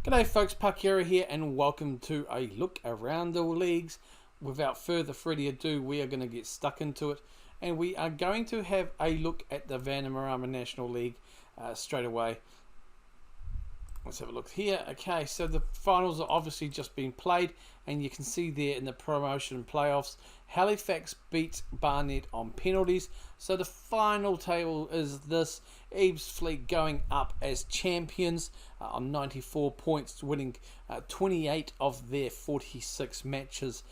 G'day folks, Parkera here and welcome to a look around the leagues. Without further ado, we are going to get stuck into it and we are going to have a look at the Vanarama National League straight away. Let's have a look here. Okay, so the finals are obviously just been played and you can see there in the promotion playoffs, Halifax beat Barnet on penalties. So the final table is this: Ebbsfleet going up as champions on 94 points, winning 28 of their 46 matches,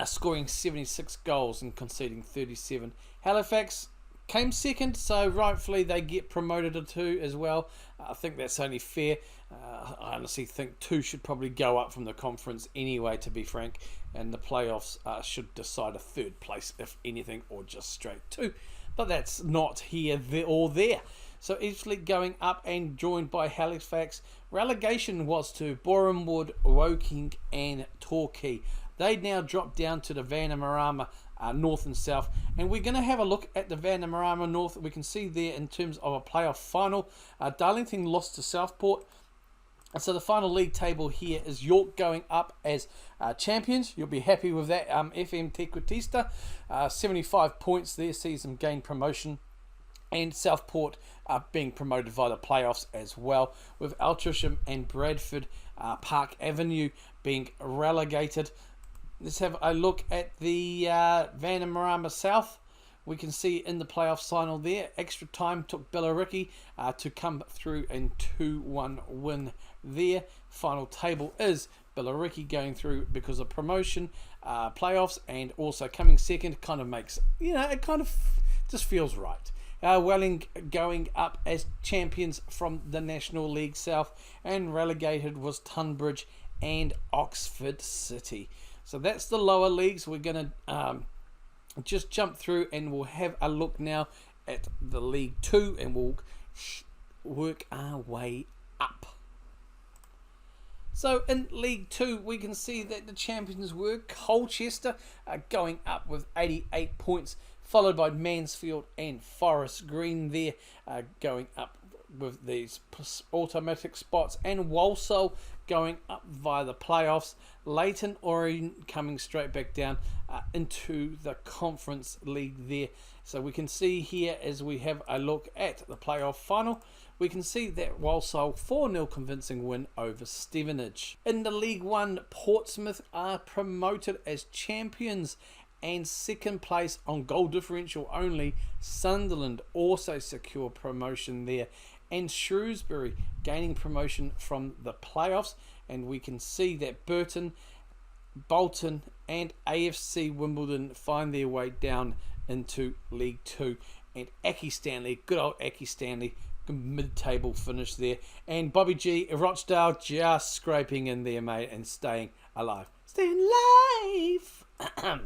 scoring 76 goals and conceding 37. Halifax came second, so rightfully they get promoted to 2 as well. I think that's only fair. I honestly think 2 should probably go up from the conference anyway, to be frank, and the playoffs should decide a 3rd place if anything, or just straight 2. But that's not here or there. So Ebbsfleet going up and joined by Halifax. Relegation was to Borehamwood, Woking and Torquay. They now drop down to the Vanarama North and South, and we're going to have a look at the Vanarama North. We can see there in terms of a playoff final, Darlington lost to Southport. So the final league table here is York going up as champions. You'll be happy with that. FM20, 75 points there, sees them gain promotion. And Southport being promoted via the playoffs as well, with Altrincham and Bradford Park Avenue being relegated. Let's have a look at the Vanarama South. We can see in the playoff final there, extra time took Billericay to come through and 2-1 win there. Final table is Billericay going through because of promotion, playoffs, and also coming second. Kind of makes, it kind of just feels right. Welling going up as champions from the National League South, and relegated was Tunbridge and Oxford City. So that's the lower leagues. We're going to just jump through and we'll have a look now at the League 2 and we'll work our way up. So in League 2 we can see that the champions were Colchester going up with 88 points, followed by Mansfield and Forest Green there going up with these automatic spots, and Walsall going up via the playoffs. Leyton Orient coming straight back down into the Conference League there. So we can see here, as we have a look at the playoff final, we can see that Walsall 4-0 convincing win over Stevenage. In the League 1, Portsmouth are promoted as champions, and second place on goal differential only. Sunderland also secure promotion there, and Shrewsbury gaining promotion from the playoffs. And we can see that Burton, Bolton and AFC Wimbledon find their way down into League 2. And Aki Stanley, good old Aki Stanley, mid-table finish there. And Bobby G, Rochdale just scraping in there, mate, and staying alive. Staying alive!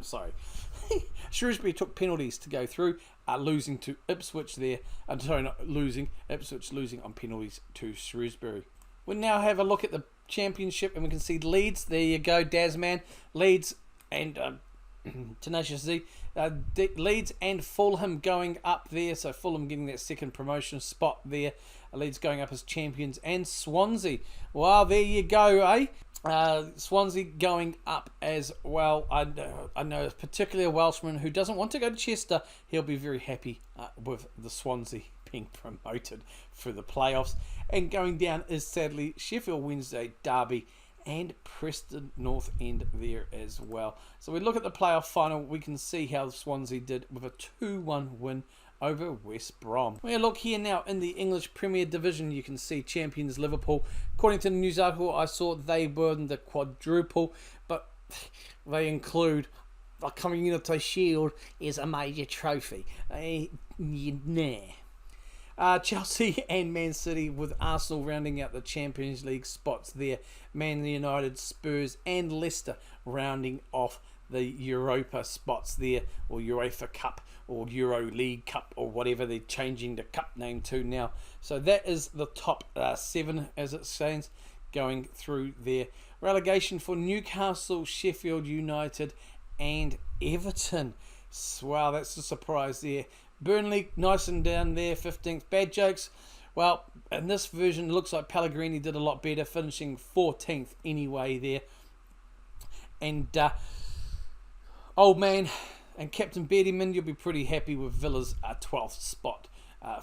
Sorry. Shrewsbury took penalties to go through, losing to Ipswich there. Ipswich losing on penalties to Shrewsbury. We'll now have a look at the championship, and we can see Leeds. There you go, Dazman. Leeds and Tenacious Z. Leeds and Fulham going up there. So Fulham getting that second promotion spot there. Leeds going up as champions, and Swansea. Well, there you go, eh? Swansea going up as well. I know particularly a Welshman who doesn't want to go to Chester. He'll be very happy with the Swansea being promoted for the playoffs. And going down is sadly Sheffield Wednesday, Derby and Preston North End there as well. So we look at the playoff final. We can see how Swansea did with a 2-1 win over West Brom. We look here now in the English Premier Division. You can see champions Liverpool. According to the news article I saw, they were in the quadruple, but they include the Community Shield is a major trophy. Chelsea and Man City, with Arsenal rounding out the Champions League spots there. Man United, Spurs and Leicester rounding off the Europa spots there, or UEFA Cup or Euro League Cup, or whatever they're changing the cup name to now. So that is the top 7 as it stands going through there. Relegation for Newcastle, Sheffield United and Everton. Wow, that's a surprise there. Burnley nice and down there, 15th. Bad jokes. Well, in this version, it looks like Pellegrini did a lot better, finishing 14th anyway there. And old man and Captain Berryman, you'll be pretty happy with Villa's 12th spot,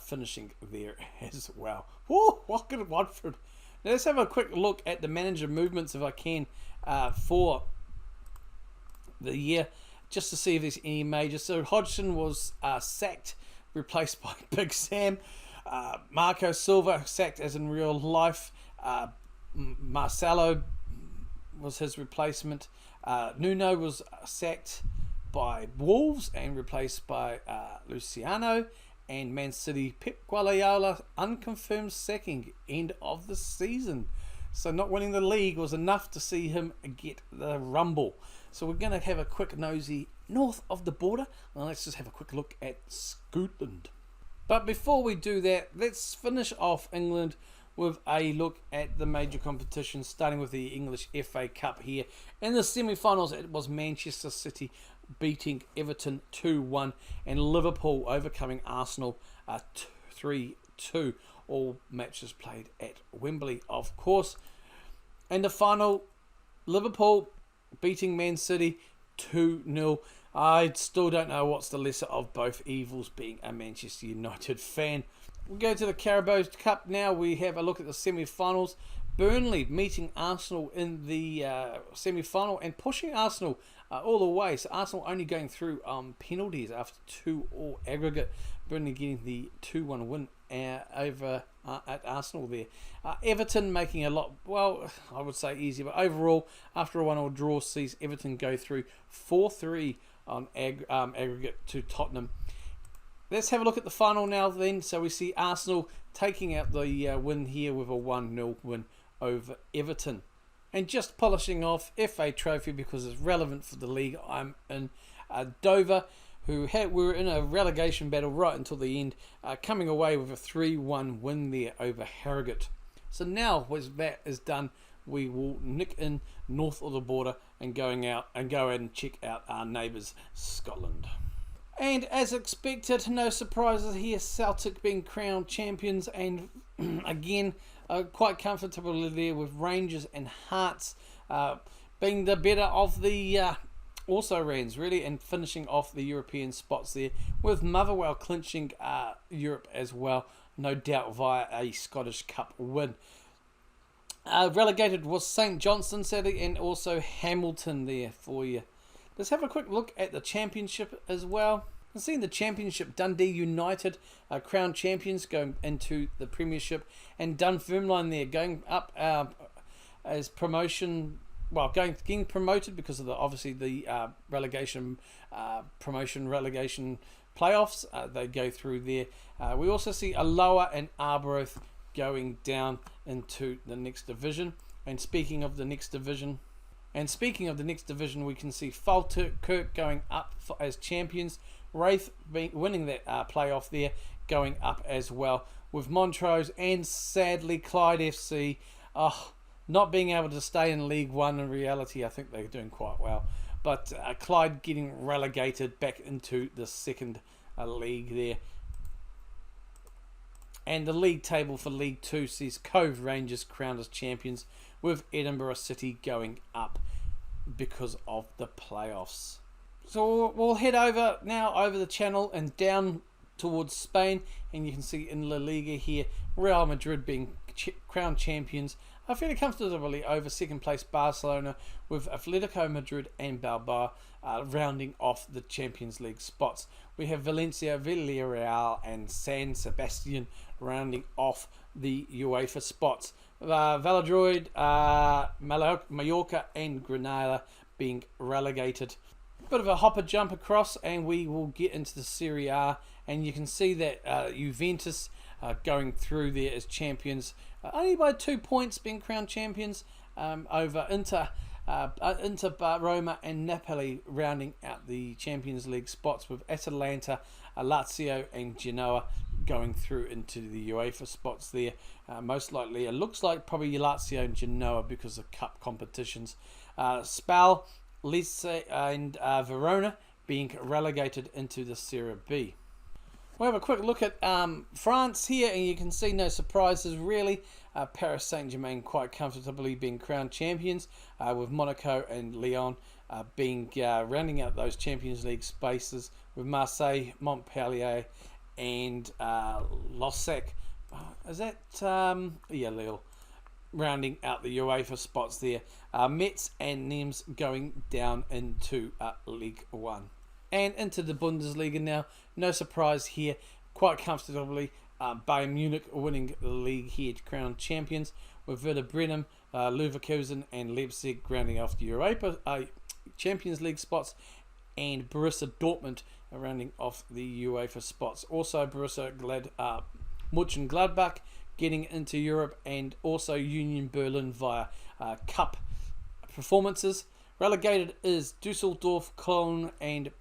finishing there as well. Whoa, what good Watford. Now let's have a quick look at the manager movements, if I can, for the year, just to see if there's any major. So Hodgson was sacked, replaced by Big Sam. Marco Silva sacked as in real life. Marcelo was his replacement. Nuno was sacked by Wolves and replaced by Luciano. And Man City, Pep Guardiola, unconfirmed sacking, end of the season. So not winning the league was enough to see him get the rumble. So we're going to have a quick nosy north of the border. Well, let's just have a quick look at Scotland. But before we do that, let's finish off England with a look at the major competitions, starting with the English FA Cup here. In the semi-finals, it was Manchester City beating Everton 2-1 and Liverpool overcoming Arsenal 3-2. All matches played at Wembley, of course. And the final, Liverpool beating Man City 2-0. I still don't know what's the lesser of both evils, being a Manchester United fan. We'll go to the Carabao Cup now. We have a look at the semi-finals. Burnley meeting Arsenal in the semi-final and pushing Arsenal all the way. So Arsenal only going through penalties after 2-2 aggregate. Burnley getting the 2-1 win over at Arsenal there. Everton making a lot, well, I would say easier, but overall, after a 1-1 draw, sees Everton go through 4-3 on aggregate to Tottenham. Let's have a look at the final now then. So we see Arsenal taking out the win here with a 1-0 win over Everton. And just polishing off FA Trophy because it's relevant for the league I'm in. Dover, who were in a relegation battle right until the end, coming away with a 3-1 win there over Harrogate. So now, once that is done, we will nick in north of the border and go out and check out our neighbours, Scotland. And as expected, no surprises here, Celtic being crowned champions, and again, quite comfortably there with Rangers and Hearts being the better of the also-rans, really, and finishing off the European spots there, with Motherwell clinching Europe as well, no doubt via a Scottish Cup win. Relegated was St Johnstone, sadly, and also Hamilton there for you. Let's have a quick look at the Championship as well. We've seen the Championship, Dundee United, crowned champions, going into the Premiership, and Dunfermline there going up as promotion. Well, getting promoted because of obviously the relegation playoffs. They go through there. We also see Alloa and Arbroath going down into the next division. And speaking of the next division, we can see Falkirk going up as champions. Wraith winning that playoff there, going up as well, with Montrose and sadly Clyde FC not being able to stay in League One. In reality, I think they're doing quite well, but Clyde getting relegated back into the second league there. And the league table for League 2 sees Cove Rangers crowned as champions, with Edinburgh City going up because of the playoffs. So we'll head over the channel and down towards Spain, and you can see in La Liga here, Real Madrid being crowned champions, fairly comfortably over second place Barcelona, with Atletico Madrid and Bilbao rounding off the Champions League spots. We have Valencia, Villarreal and San Sebastian rounding off the UEFA spots. Valladolid, Mallorca and Granada being relegated. Bit of a hopper jump across, and we will get into the Serie A, and you can see that Juventus going through there as champions, only by 2 points being crowned champions over Inter, Roma and Napoli rounding out the Champions League spots, with Atalanta, Lazio and Genoa going through into the UEFA spots there. Most likely, it looks like probably Lazio and Genoa because of cup competitions. Spal, Lecce and Verona being relegated into the Serie B. We'll have a quick look at France here, and you can see no surprises really. Paris Saint-Germain quite comfortably being crowned champions, with Monaco and Lyon being rounding out those Champions League spaces, with Marseille, Montpellier, and Lausanne. Is that Lille rounding out the UEFA spots there. Metz and Nimes going down into League One. And into the Bundesliga now. No surprise here. Quite comfortably, Bayern Munich winning the league here to crown champions, with Werder Bremen, Leverkusen and Leipzig rounding off the Europa Champions League spots, and Borussia Dortmund rounding off the UEFA spots. Also Borussia Mönchengladbach getting into Europe, and also Union Berlin via cup performances. Relegated is Dusseldorf, Cologne and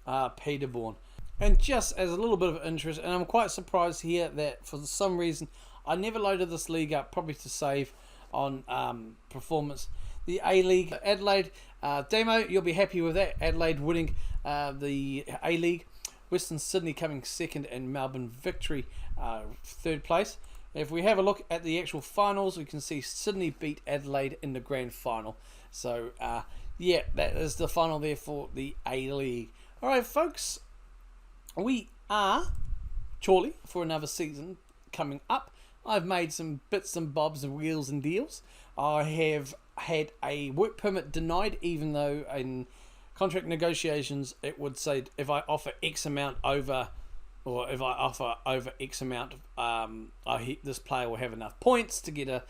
Paderborn. And just as a little bit of interest, and I'm quite surprised here that for some reason I never loaded this league up, probably to save on performance. The A-League, Adelaide, Demo, you'll be happy with that. Adelaide winning the A-League. Western Sydney coming second, and Melbourne Victory third place. If we have a look at the actual finals, we can see Sydney beat Adelaide in the grand final. So, yeah, that is the final there for the A-League. Alright, folks, we are surely for another season coming up. I've made some bits and bobs and wheels and deals. I have had a work permit denied, even though in contract negotiations it would say if I offer X amount over, or if I offer over X amount, this player will have enough points to get a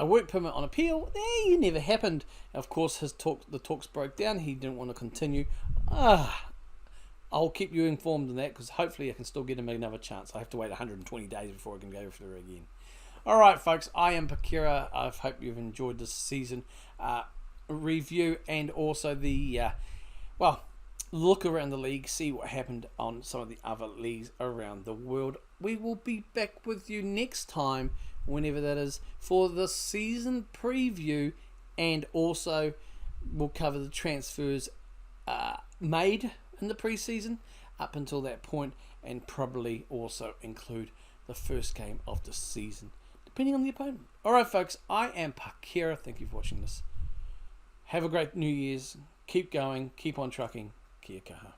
work permit on appeal. It never happened. Of course, the talks broke down. He didn't want to continue. I'll keep you informed on that, because hopefully I can still get him another chance. I have to wait 120 days before I can go through again. Alright, folks, I am Parkera. I hope you've enjoyed this season review, and also the look around the league, see what happened on some of the other leagues around the world. We will be back with you next time, whenever that is, for the season preview, and also we'll cover the transfers made in the preseason up until that point, and probably also include the first game of the season, depending on the opponent. Alright, folks, I am Parkera. Thank you for watching this. Have a great New Year's. Keep going. Keep on trucking. Kia kaha.